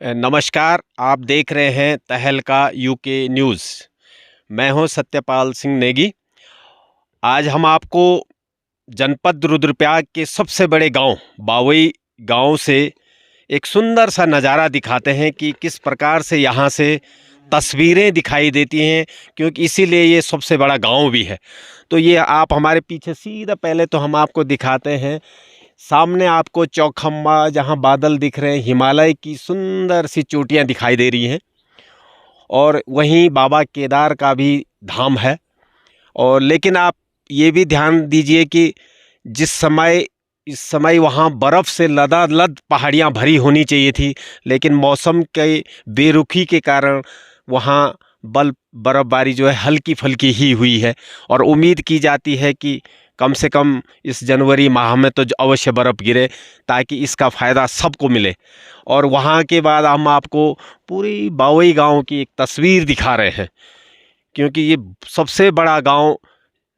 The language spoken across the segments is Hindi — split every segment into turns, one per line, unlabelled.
नमस्कार, आप देख रहे हैं तहलका यूके न्यूज़। मैं हूं सत्यपाल सिंह नेगी। आज हम आपको जनपद रुद्रप्रयाग के सबसे बड़े गांव बावई गांव से एक सुंदर सा नज़ारा दिखाते हैं कि किस प्रकार से यहां से तस्वीरें दिखाई देती हैं, क्योंकि इसीलिए ये सबसे बड़ा गांव भी है। तो ये आप हमारे पीछे सीधा पहले तो हम आपको दिखाते हैं, सामने आपको चौखम्बा जहां बादल दिख रहे हैं, हिमालय की सुंदर सी चोटियां दिखाई दे रही हैं, और वहीं बाबा केदार का भी धाम है। और लेकिन आप ये भी ध्यान दीजिए कि इस समय वहाँ बर्फ़ से लदालद पहाड़ियाँ भरी होनी चाहिए थी, लेकिन मौसम के बेरुखी के कारण वहाँ बर्फ़बारी जो है हल्की फुल्की ही हुई है। और उम्मीद की जाती है कि कम से कम इस जनवरी माह में तो अवश्य बर्फ़ गिरे, ताकि इसका फ़ायदा सबको मिले। और वहाँ के बाद हम आपको पूरी बावई गांव की एक तस्वीर दिखा रहे हैं, क्योंकि ये सबसे बड़ा गांव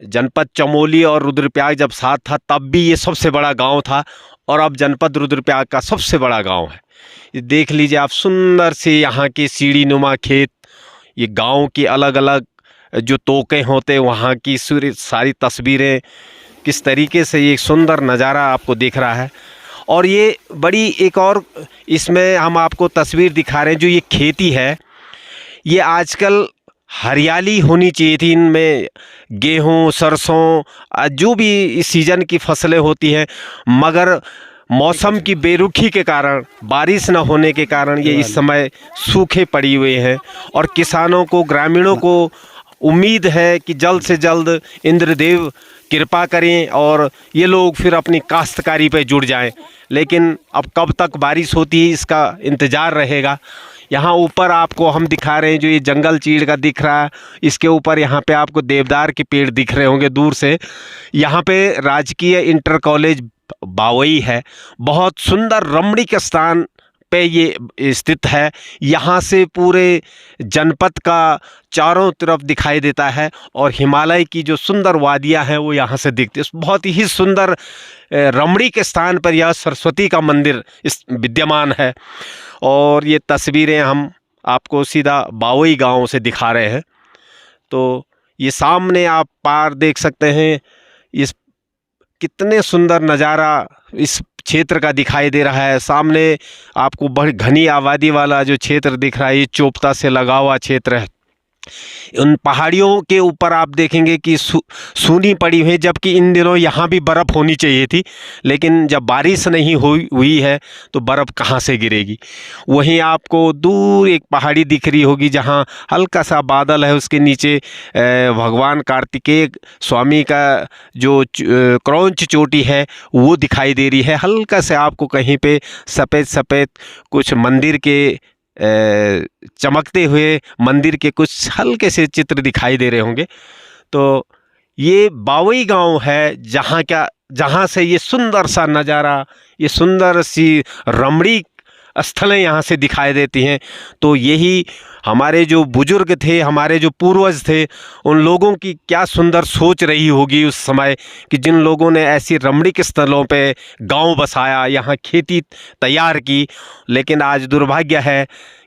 जनपद चमोली और रुद्रप्रयाग जब साथ था तब भी ये सबसे बड़ा गांव था, और अब जनपद रुद्रप्रयाग का सबसे बड़ा गांव है। ये देख लीजिए आप, सुंदर से यहाँ के सीढ़ी नुमा खेत, ये गांव की अलग अलग जो तोकें होते वहाँ की सारी तस्वीरें, किस तरीके से ये सुंदर नज़ारा आपको दिख रहा है। और ये बड़ी एक और इसमें हम आपको तस्वीर दिखा रहे हैं, जो ये खेती है, ये आजकल हरियाली होनी चाहिए थी इनमें, गेहूँ सरसों जो भी इस सीज़न की फसलें होती हैं, मगर मौसम की बेरुखी के कारण, बारिश न होने के कारण ये इस समय सूखे पड़ी हुए हैं। और किसानों को, ग्रामीणों को उम्मीद है कि जल्द से जल्द इंद्रदेव कृपा करें और ये लोग फिर अपनी काश्तकारी पे जुड़ जाएं। लेकिन अब कब तक बारिश होती है इसका इंतज़ार रहेगा। यहाँ ऊपर आपको हम दिखा रहे हैं, जो ये जंगल चीड़ का दिख रहा है, इसके ऊपर यहाँ पे आपको देवदार के पेड़ दिख रहे होंगे दूर से। यहाँ पे राजकीय इंटर कॉलेज बावई है, बहुत सुंदर रमणीक स्थान पे ये स्थित है। यहाँ से पूरे जनपद का चारों तरफ दिखाई देता है, और हिमालय की जो सुंदर वादियाँ हैं वो यहाँ से दिखती है। बहुत ही सुंदर रमणीक स्थान पर यह सरस्वती का मंदिर इस विद्यमान है। और ये तस्वीरें हम आपको सीधा बावई गांव से दिखा रहे हैं। तो ये सामने आप पार देख सकते हैं, इस कितने सुंदर नज़ारा इस क्षेत्र का दिखाई दे रहा है। सामने आपको बड़ी घनी आबादी वाला जो क्षेत्र दिख रहा है, ये चोपता से लगा हुआ क्षेत्र है। उन पहाड़ियों के ऊपर आप देखेंगे कि सूनी पड़ी हुई है, जबकि इन दिनों यहाँ भी बर्फ़ होनी चाहिए थी, लेकिन जब बारिश नहीं हुई है तो बर्फ़ कहाँ से गिरेगी। वहीं आपको दूर एक पहाड़ी दिख रही होगी, जहाँ हल्का सा बादल है, उसके नीचे भगवान कार्तिकेय स्वामी का जो क्रौंच चोटी है वो दिखाई दे रही है। हल्का से आपको कहीं पे सफ़ेद सफ़ेद कुछ मंदिर के चमकते हुए मंदिर के कुछ हल्के से चित्र दिखाई दे रहे होंगे। तो ये बावई गांव है, जहां से ये सुंदर सा नज़ारा, ये सुंदर सी रमणीक स्थलें यहाँ से दिखाई देती हैं। तो यही हमारे जो बुजुर्ग थे, हमारे जो पूर्वज थे, उन लोगों की क्या सुंदर सोच रही होगी उस समय, कि जिन लोगों ने ऐसी रमणीक स्थलों पे गांव बसाया, यहाँ खेती तैयार की। लेकिन आज दुर्भाग्य है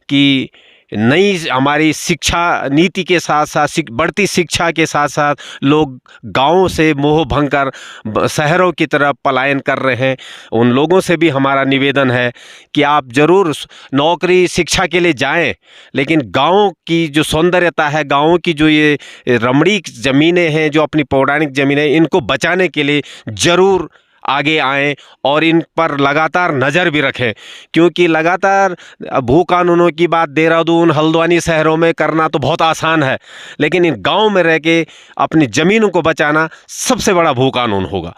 कि नई हमारी शिक्षा नीति के साथ साथ, बढ़ती शिक्षा के साथ साथ, लोग गाँव से मोह भंग कर शहरों की तरफ पलायन कर रहे हैं। उन लोगों से भी हमारा निवेदन है कि आप ज़रूर नौकरी शिक्षा के लिए जाएं, लेकिन गाँव की जो सौंदर्यता है, गाँव की जो ये रमणीक ज़मीनें हैं, जो अपनी पौराणिक ज़मीनें, इनको बचाने के लिए ज़रूर आगे आएँ और इन पर लगातार नज़र भी रखें। क्योंकि लगातार भू कानूनों की बात देहरादून, हल्द्वानी शहरों में करना तो बहुत आसान है, लेकिन इन गांव में रह के अपनी ज़मीनों को बचाना सबसे बड़ा भू कानून होगा।